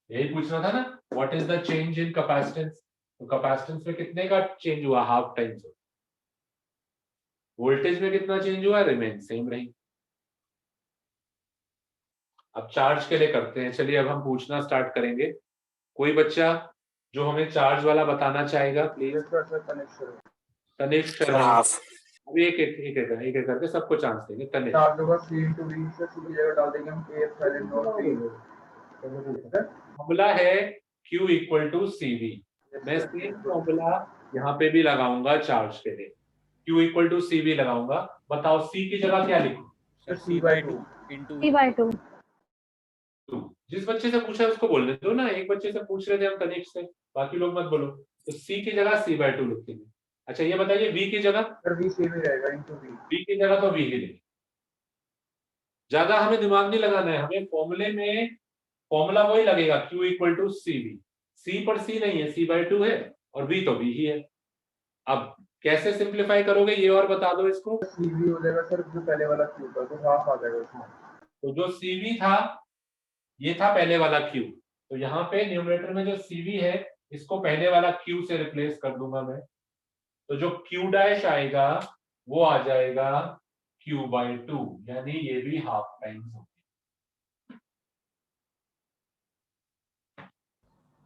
यही पूछना था ना, what is the change in capacitance, तो कैपेसिटेंस में कितने का चेंज हुआ, हाफ टाइम से। वोल्टेज में कितना चेंज हुआ, रिमेन सेम रही। अब चार्ज के लिए करते हैं, चलिए अब हम पूछना स्टार्ट करेंगे। कोई बच्चा जो हमें चार्ज वाला बताना चाहेगा, please. Tanishq sir Sharma. Half. अभी एक एक एक एक एक एक करके सबको चांस देंगे। तनिष्क, चार्ज होगा C into V, से C की जगह डाल देंगे हम A epsilon not V। Formula है Q इक्वल टू CV। मैं सेम फॉर्मूला यहाँ पे भी लगाऊंगा चार्ज के लिए, Q इक्वल टू CV लगाऊंगा। बताओ C की जगह क्या लिखूं, C by 2 into C/2। 2। जिस बच्चे से पूछा है उसको बोलने दो ना, एक बच्चे से पूछ रहे थे हम तनिष्क से, बाकी लोग मत बोलो। तो C की जगह C by 2 लिख देंगे। अच्छा ये बताइए V की जगह, सर V सेम ही रहेगा into V। V की जगह तो V ही लेंगे, ज्यादा हमें दिमाग नहीं लगाना है, हमें फॉर्मूले में फॉर्मूला वही लगेगा, Q equal to CV। C पर C नहीं है, C by 2 है, और V तो V ही है। अब कैसे सिंप्लीफाई करोगे ये और बता दो इसको। CV हो जाएगा सर जो पहले वाला Q था, तो हाफ आ जाएगा उसमें। तो जो CV था, ये था पहले वाला Q, तो यहाँ पे न्यूमरेटर में जो CV है, इसको पहले वाला Q से रिप्लेस कर दूंगा मैं, तो जो Q डैश आएगा वो आ जाएगा Q by 2, यानी ये भी हाफ टाइम्स होगी,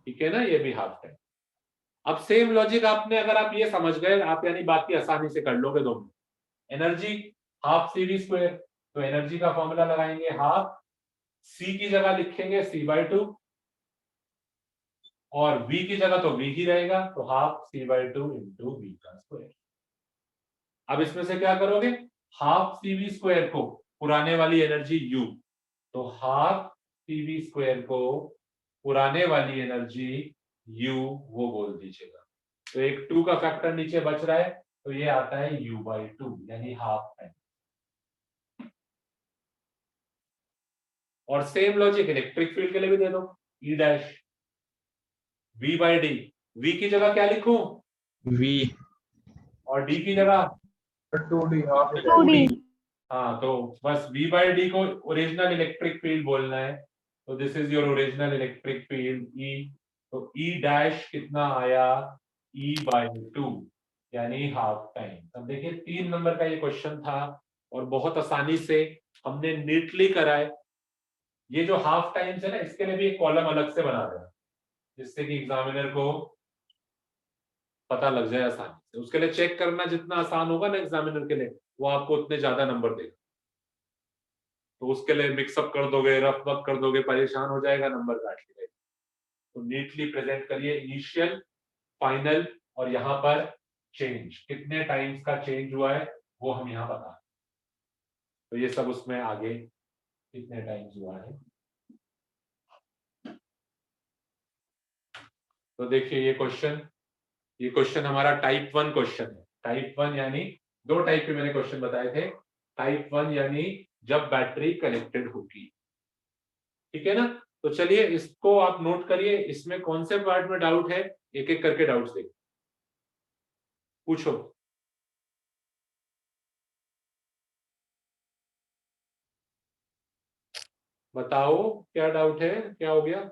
ठीक है ना, ये भी हाफ टाइम। अब सेम लॉजिक आपने, अगर आप ये समझ गए, आप यानी बाकी आसानी से कर लोगे दोनों। एनर्जी हाफ CV स्क्वायर, तो एनर्जी का फॉर्मूला लगाएंगे हाफ, C की जगह लिखेंगे C by 2, और V की जगह तो V ही रहेगा, तो half C by 2 into V का स्क्वायर। अब इसमें से क्या करोगे, हाफ CV स्क्वायर को पुराने वाली एनर्जी U, तो हाफ CV स्क्वायर को पुराने वाली एनर्जी U वो बोल दीजिएगा। तो एक 2 का फैक्टर नीचे बच रहा है, तो ये आता है U by 2, यानी हाफ टाइम। और सेम लॉजिक इलेक्ट्रिक फील्ड के लिए भी दे दो, E dash V by D। V की जगह क्या लिखूं, V, और D की जगह 2D हाफ हो जाएगा। 2D। हाँ, तो बस V by D को ओरिजिनल इलेक्ट्रिक फील्ड बोलना है, तो this is your original electric field E। तो E डैश कितना आया, E by 2, यानी हाफ टाइम। अब देखिए 3 नंबर का ये क्वेश्चन था, और बहुत आसानी से हमने नीटली करा है। ये जो हाफ टाइम्स है ना, इसके लिए भी एक कॉलम अलग से बना देना, जिससे कि एग्जामिनर को पता लग जाए आसानी से। उसके लिए चेक करना जितना आसान होगा ना एग्जामिनर के लिए, वो आपको उतने ज्यादा नंबर देगा। तो उसके लिए मिक्सअप कर दोगे, रफ वफ कर दोगे, परेशान हो जाएगा, नंबर काट लेगा। तो नीटली प्रेजेंट करिए, इनिशियल, फाइनल, और यहाँ पर चेंज, कितने टाइम्स का चेंज हुआ है वो हम यहाँ बता, तो ये सब उसमें आगे कितने टाइम्स हुआ है। तो देखिए ये क्वेश्चन हमारा टाइप 1 क्वेश्चन है। टाइप 1 यानी 2 टाइप के मैंने क्वेश्चन बताए थे। टाइप 1 यानी जब बैटरी कनेक्टेड होगी, ठीक है ना। तो चलिए इसको आप नोट करिए, इसमें कौन से पार्ट में डाउट है, एक एक करके डाउट्स देखिए, पूछो। बताओ क्या डाउट है, क्या हो गया?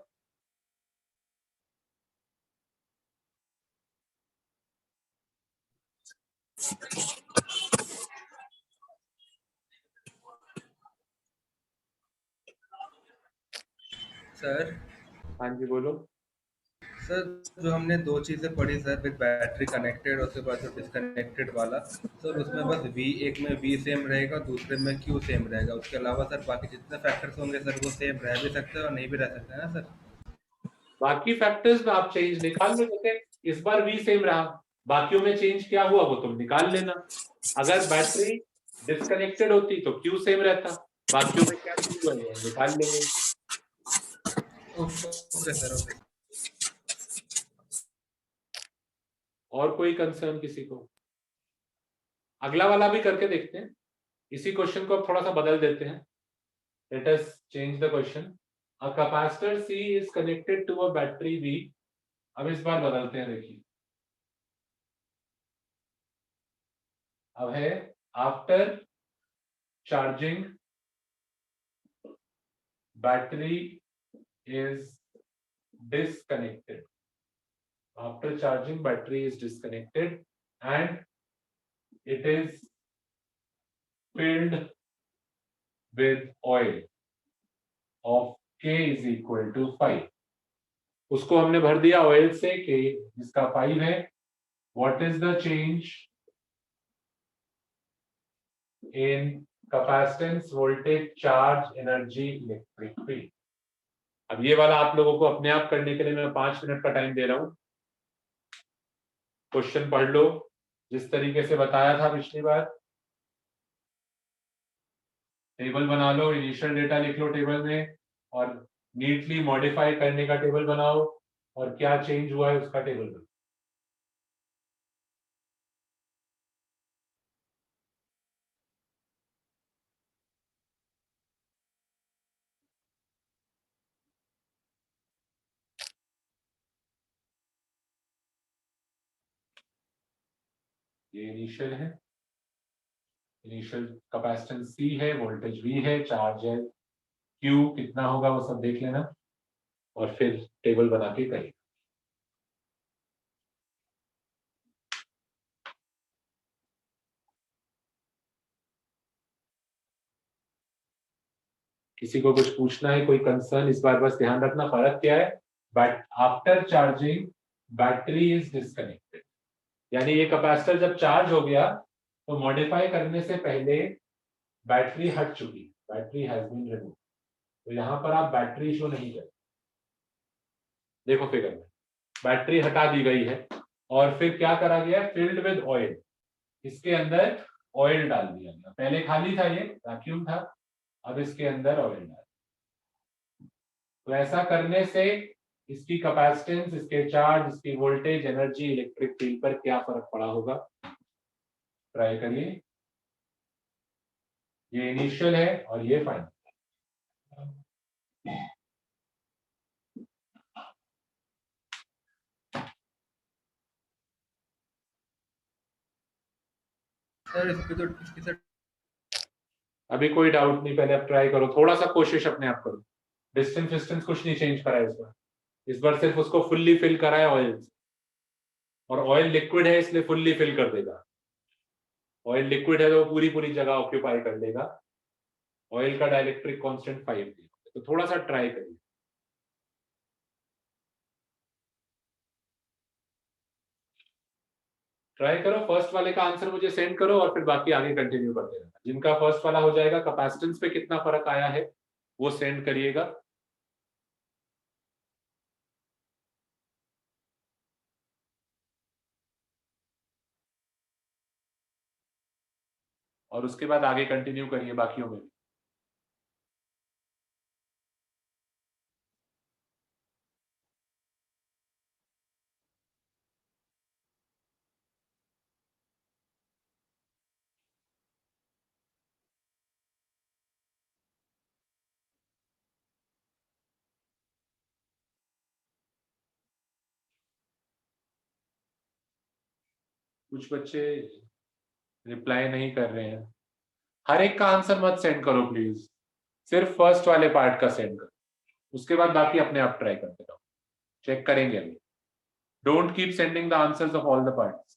सर हाँ जी बोलो। सर जो हमने दो चीजें पढ़ी सर, विद बैटरी कनेक्टेड और उसके बाद जो डिस्कनेक्टेड वाला, सर उसमें बस वी, एक में वी सेम रहेगा, दूसरे में क्यू सेम रहेगा, उसके अलावा सर बाकी जितने फैक्टर्स होंगे सर वो सेम रह भी सकते हैं और नहीं भी रह सकते हैं ना सर? बाकी फैक्टर्स में आप चेंज निकाल लो, जैसे इस बार वी सेम रहा, बाकियों में चेंज क्या हुआ वो तुम निकाल लेना। अगर बैटरी डिस्कनेक्टेड होती तो क्यू सेम रहता, बाकियों में क्या चेंज हुआ है निकाल लेंगे। Okay sir, okay. और कोई कंसर्न किसी को? अगला वाला भी करके देखते हैं, इसी क्वेश्चन को अब थोड़ा सा बदल देते हैं। Let us change the question. A capacitor C is connected to a battery V। अब इस बार बदलते हैं, देखिए अब है after charging battery is disconnected. After charging, battery is disconnected and it is filled with oil of K is equal to 5. उसको हमने भर दिया ऑयल से, K जिसका 5 है। What is the change in capacitance, voltage, charge, energy, electric field? अब ये वाला आप लोगों को अपने आप करने के लिए मैं 5 मिनट का टाइम दे रहा हूं। क्वेश्चन पढ़ लो जिस तरीके से बताया था पिछली बार। टेबल बना लो, इनिशियल डेटा लिख लो टेबल में, और नीटली मॉडिफाई करने का टेबल बनाओ, और क्या चेंज हुआ है उसका टेबल बनाओ। ये इनिशियल है, इनिशियल कैपेसिटेंस C है, वोल्टेज V है, चार्ज है Q, कितना होगा वो सब देख लेना और फिर टेबल बना के करिए। किसी को कुछ पूछना है, कोई कंसर्न? इस बार बस ध्यान रखना फर्क क्या है, but after charging battery is disconnected, यानी ये कैपेसिटर जब चार्ज हो गया तो मॉडिफाई करने से पहले बैटरी हट चुकी, बैटरी हैज बीन रिमूव। तो यहां पर आप बैटरी शो नहीं करें, देखो फिगर में बैटरी हटा दी गई है और फिर क्या करा गया, फिल्ड विद ऑयल, इसके अंदर ऑयल डाल दिया गया। पहले खाली था, ये वैक्यूम था, अब इसके अंदर ऑयल डाल। तो ऐसा करने से इसकी कैपेसिटेंस, इसके चार्ज, इसकी वोल्टेज, एनर्जी, इलेक्ट्रिक फील्ड पर क्या फर्क पड़ा होगा, ट्राई करिए। ये इनिशियल है और ये फाइनल। सर इस पे तो इसकी सर अभी कोई डाउट नहीं, पहले आप ट्राई करो, थोड़ा सा कोशिश अपने आप करो। डिस्टेंस डिस्टेंस कुछ नहीं चेंज करा है इस बार सिर्फ उसको फुल्ली फिल करा है ऑयल से, और ऑयल लिक्विड है इसलिए फुल्ली फिल कर देगा। ऑयल लिक्विड है तो वो पूरी पूरी जगह ऑक्यूपाई कर लेगा। ऑयल का डाइलेक्ट्रिक कांस्टेंट 5 है, तो थोड़ा सा ट्राई करिए। ट्राई करो, फर्स्ट वाले का आंसर मुझे सेंड करो और फिर बाकी आगे कंटिन्यू करते रहना। जिनका फर्स्ट वाला हो जाएगा, कैपेसिटेंस पे कितना फर्क आया है वो सेंड करिएगा। और उसके बाद आगे कंटिन्यू करिए बाकियों में भी। कुछ बच्चे रिप्लाई नहीं कर रहे हैं, हर एक का आंसर मत सेंड करो प्लीज, सिर्फ फर्स्ट वाले पार्ट का सेंड करो, उसके बाद बाकी अपने आप ट्राई करते रहो, चेक करेंगे अभी। Don't keep sending the answers of all the parts.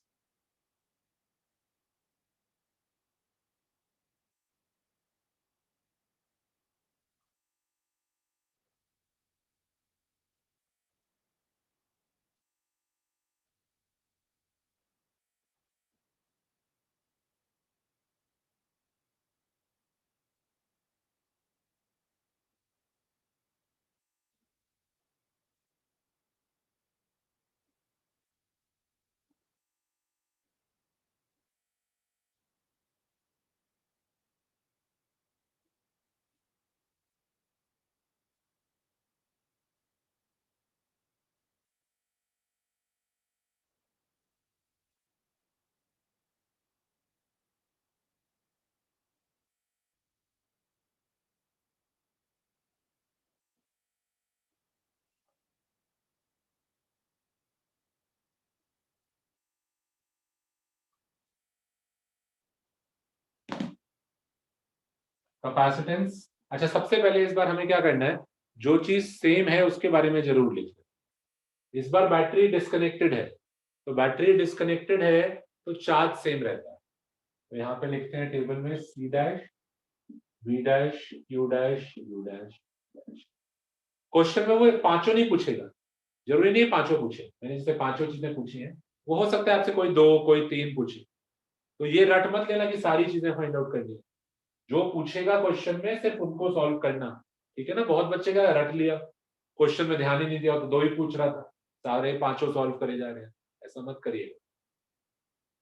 Capacitance, अच्छा सबसे पहले इस बार हमें क्या करना है, जो चीज सेम है उसके बारे में जरूर लिखना। इस बार बैटरी डिस्कनेक्टेड है, तो बैटरी डिस्कनेक्टेड है तो चार्ज सेम रहता है। तो यहाँ पे लिखते हैं टेबल में C dash, V dash, Q dash, U dash. Question में वो पांचों नहीं पूछेगा, जरूरी नहीं है पांचों पूछे, मैंने जैसे पांचों चीजें पूछी हैं, वो हो सकता है आपसे कोई 2 कोई 3 पूछे, तो ये रट मत लेना कि सारी चीजें फाइंड आउट करनी है। जो पूछेगा क्वेश्चन में सिर्फ उनको सॉल्व करना, ठीक है ना। बहुत बच्चे का रट लिया, क्वेश्चन में ध्यान ही नहीं दिया, तो 2 ही पूछ रहा था, सारे पांचों सॉल्व करे जा रहे हैं, ऐसा मत करिएगा।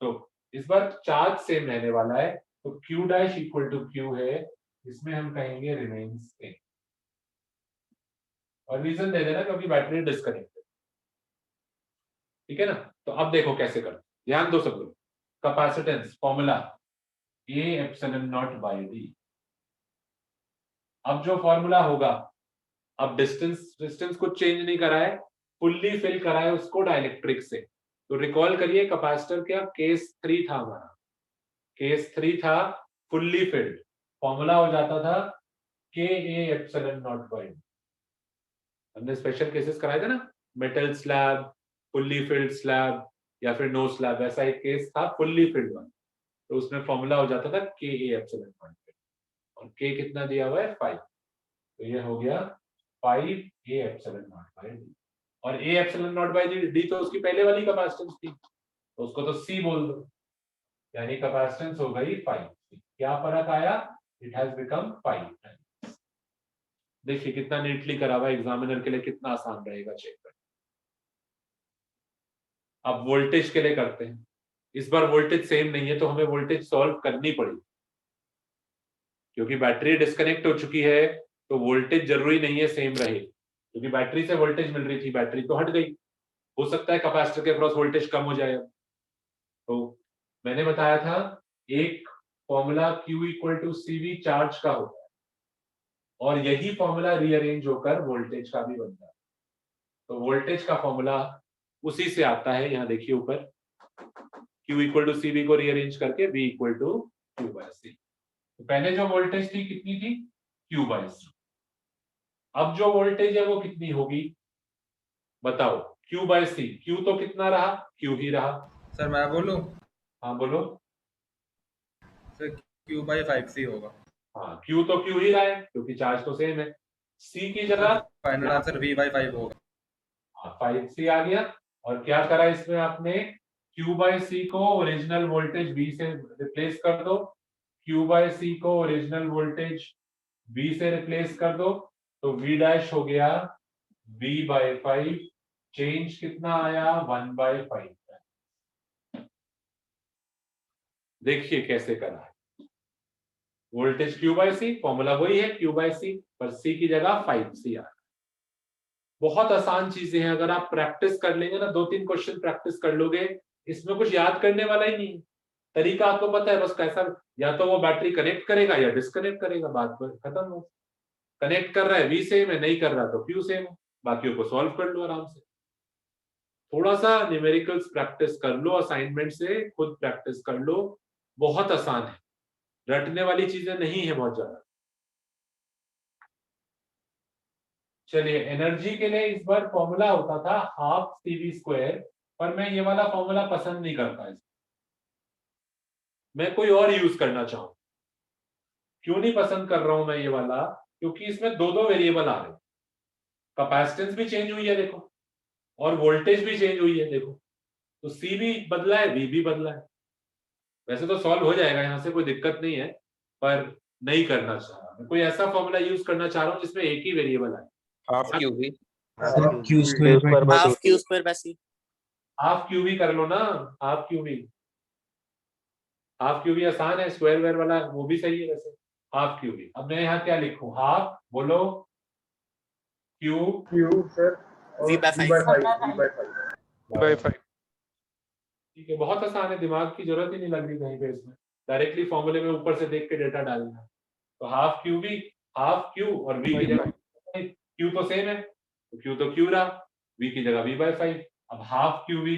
तो इस बार चार्ज सेम रहने वाला है, तो Q dash equal to Q है, इसमें हम कहेंगे रिमेन्स सेम, और रीजन दे देना क्योंकि बैटरी डिस्कनेक्टेड, ठीक है ना। तो अब देखो कैसे कर, ध्यान दो सब लोग। Capacitance formula A epsilon nought by D। अब जो फॉर्मूला होगा, अब डिस्टेंस को चेंज नहीं करा है, फुल्ली फिल करा है उसको डाइलेक्ट्रिक से। तो रिकॉल करिए कैपेसिटर क्या केस 3 था हमारा, केस 3 था फुल्ली फिल्ड, फॉर्मूला हो जाता था Ka epsilon nought by D। हमने स्पेशल केसेस कराए थे ना, metal slab, fully filled slab, या फिर नो स्लैब, ऐसा एक केस था फुल्ली फिल्ड वन, तो उसमें फॉर्मूला हो जाता था Ka एप्सिलॉन नॉट बाय, और K कितना दिया हुआ है 5, तो ये हो गया 5 A epsilon nought by D। और A epsilon nought by D तो उसकी पहले वाली कैपेसिटेंस थी, तो उसको तो C बोल दो, यानी कैपेसिटेंस हो गई 5। क्या फर्क आया, इट हैज बिकम 5। देखिए कितना नीटली करा हुआ, एग्जामिनर के लिए कितना आसान रहेगा चेक करना। अब वोल्टेज के लिए करते हैं, इस बार वोल्टेज सेम नहीं है तो हमें वोल्टेज सॉल्व करनी पड़ेगी, क्योंकि बैटरी डिस्कनेक्ट हो चुकी है, तो वोल्टेज जरूरी नहीं है सेम रहे, क्योंकि बैटरी से वोल्टेज मिल रही थी, बैटरी तो हट गई, हो सकता है कैपेसिटर के अक्रॉस वोल्टेज कम हो जाए। तो मैंने बताया था एक formula Q equal to CV charge का होता है, और यही फॉर्मूला रीअरेंज होकर वोल्टेज का भी बनता है। तो वोल्टेज का फॉर्मूला उसी से आता है, यहाँ देखिए ऊपर, Q इक्वल टू CV को रीअरेंज करके V equal to Q by C। तो पहले जो वोल्टेज थी कितनी थी, Q बाय C। अब जो वोल्टेज है वो कितनी होगी बताओ, Q बाय C। Q तो कितना रहा, Q ही रहा। सर मैं बोलूं, हाँ बोलो। सर Q बाई 5C होगा। हाँ Q तो Q ही रहा है क्योंकि चार्ज तो सेम है। C की जगह फाइनल आंसर V बाई 5 होगा। 5C आ गया, और क्या करा इसमें आपने, Q बाय C को ओरिजिनल वोल्टेज V से रिप्लेस कर दो, Q बाय C को ओरिजिनल वोल्टेज V से रिप्लेस कर दो, तो V डैश हो गया V बाय 5, चेंज कितना आया 1 बाय 5। देखिए कैसे करा है, voltage Q by C, formula वही है Q बाय C, पर C की जगह 5C आ। बहुत आसान चीजें हैं, अगर आप प्रैक्टिस कर लेंगे ना, 2-3 क्वेश्चन प्रैक्टिस कर लोगे, इसमें कुछ याद करने वाला ही नहीं है, तरीका आपको पता है, बस कैसा, या तो वो बैटरी कनेक्ट करेगा या डिस्कनेक्ट करेगा, बात पर खत्म हो। कनेक्ट कर रहा है V सेम है, नहीं कर रहा तो Q सेम है, बाकियों को सॉल्व कर लो आराम से। थोड़ा सा न्यूमेरिकल्स प्रैक्टिस कर लो, असाइनमेंट से खुद प्रैक्टिस कर लो, बहुत आसान है, रटने वाली चीजें नहीं है बहुत ज्यादा। चलिए एनर्जी के लिए इस बार फॉर्मूला होता था हाफ CV², पर मैं ये वाला फॉर्मूला पसंद नहीं करता, मैं कोई और यूज करना चाहूँ। क्यों नहीं पसंद कर रहा हूं मैं ये वाला, क्योंकि इसमें दो दो वेरिएबल आ रहे हैं, कैपेसिटेंस भी चेंज हुई है देखो, और वोल्टेज भी चेंज हुई है देखो, तो सी भी बदला है, वी भी बदला है। वैसे तो सॉल्व हो जाएगा, यहाँ से कोई दिक्कत नहीं है, पर नहीं करना चाह रहा मैं, कोई ऐसा फॉर्मूला यूज करना चाह रहा हूँ जिसमें एक ही वेरिएबल आए। Half QV, half Q square by C. Half QV कर लो ना, हाफ क्यूबी, हाफ क्यूबी आसान है, स्क्वायर वेयर वाला वो भी सही है वैसे। हाफ क्यूबी, अब मैं यहाँ क्या लिखूं, हाफ बोलो क्यूब वी बाय 5। ठीक है, बहुत आसान है, दिमाग की जरूरत ही नहीं लग रही कहीं पे इसमें, डायरेक्टली फॉर्मूले में ऊपर से देख के डेटा डालना। तो हाफ क्यूबी, हाफ क्यू, और वी की जगह क्यू तो सेम है, तो क्यू रहा, वी की जगह V/5। अब हाफ क्यूबी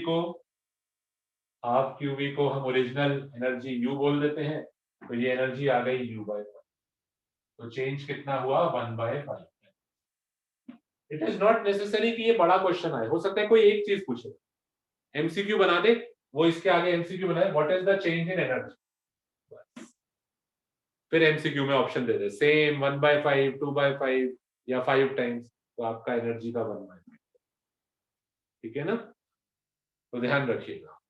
को हम ओरिजिनल एनर्जी U बोल देते हैं, तो ये एनर्जी आ गई U/5। तो चेंज कितना हुआ, 1/5। इट इज नॉट नेसेसरी कि ये बड़ा क्वेश्चन आए, हो सकता है कोई एक चीज पूछे, MCQ बना दे, वो इसके आगे MCQ बनाए, what is the change in energy, फिर MCQ में ऑप्शन दे दे सेम 1/5, 2/5 या 5 टाइम्स, तो आपका एनर्जी का 1/5। ठीक है ना, तो ध्यान रखिएगा।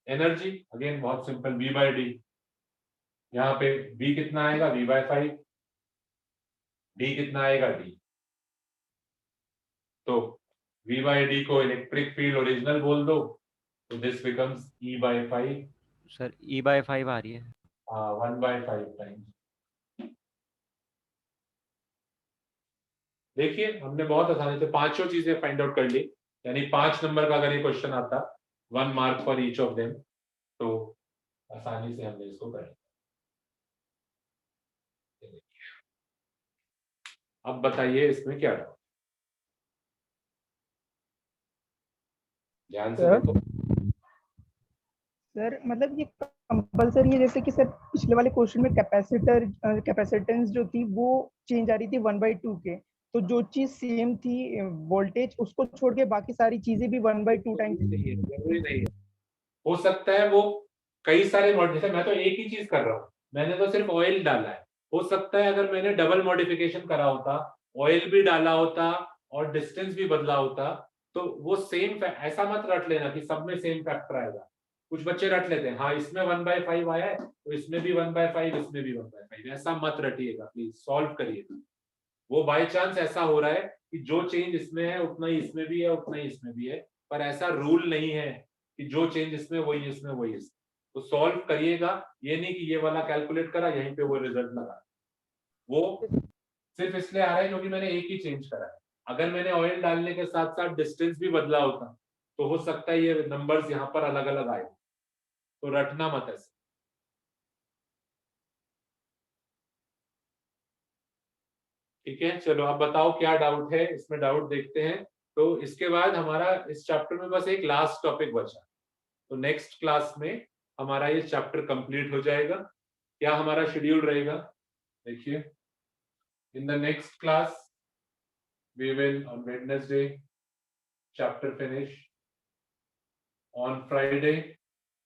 एनर्जी अगेन बहुत सिंपल, V/D, यहाँ पे V कितना आएगा, V/5, D कितना आएगा, D। तो V/D को इलेक्ट्रिक फील्ड ओरिजिनल बोल दो, तो this becomes E/5। Sir E/5 आ रही है। 1/5 टाइम्स। देखिए हमने बहुत आसानी से पांचों चीजें फाइंड आउट कर ली, यानी 5 नंबर का अगर ये क्वेश्चन आता, 1 mark for each of them, तो आसानी से हमने इसको कर लिया। अब बताइए इसमें क्या डाउट, ध्यान से देखो। सर मतलब ये कंपलसरी है, जैसे कि सर पिछले वाले क्वेश्चन में कैपेसिटेंस जो थी वो चेंज आ रही थी 1/2 के, तो जो चीज सेम थी वोल्टेज, उसको छोड़ के बाकी सारी चीजें भी 1/2 टाइम्स। जरूरी नहीं है, हो सकता है वो कई सारे जैसे मैं तो एक ही चीज कर रहा हूँ, मैंने तो सिर्फ ऑयल डाला है, हो सकता है अगर मैंने डबल मॉडिफिकेशन करा होता, ऑयल भी डाला होता और डिस्टेंस भी बदला होता, तो वो सेम, ऐसा मत रट लेना कि सब में सेम फैक्टर आएगा। कुछ बच्चे रट लेते हैं, हाँ इसमें 1/5 आया है तो इसमें भी 1/5, इसमें भी 1/5, ऐसा मत रटिएगा, प्लीज सॉल्व करिएगा। वो बाय चांस ऐसा हो रहा है कि जो चेंज इसमें है उतना ही इसमें भी है, उतना ही इसमें भी है, पर ऐसा रूल नहीं है कि जो चेंज इसमें वही इसमें वही इसमें। तो सॉल्व करिएगा, ये नहीं कि ये वाला कैलकुलेट करा यहीं पे वो रिजल्ट लगा, वो सिर्फ इसलिए आ रहा है क्योंकि मैंने एक ही चेंज करा है। अगर मैंने ऑयल डालने के साथ साथ डिस्टेंस भी बदला होता तो हो सकता है ये नंबर्स यहाँ पर अलग अलग आए, तो रटना मत ऐसे। ठीक है, चलो अब बताओ क्या डाउट है इसमें, डाउट देखते हैं। तो इसके बाद हमारा इस चैप्टर में बस एक लास्ट टॉपिक बचा, तो नेक्स्ट क्लास में हमारा ये चैप्टर कंप्लीट हो जाएगा। क्या हमारा शेड्यूल रहेगा, देखिए, in the next class we will on Wednesday chapter finish, on Friday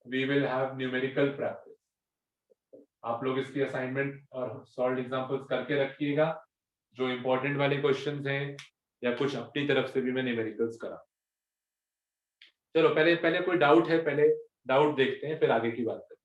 we will have numerical practice। आप लोग इसकी असाइनमेंट और सॉल्व एग्जांपल्स करके रखिएगा, जो इंपॉर्टेंट वाले क्वेश्चंस हैं या कुछ अपनी तरफ से भी मैं न्यूमेरिकल्स करा। चलो पहले कोई डाउट है, पहले डाउट देखते हैं फिर आगे की बात करते हैं।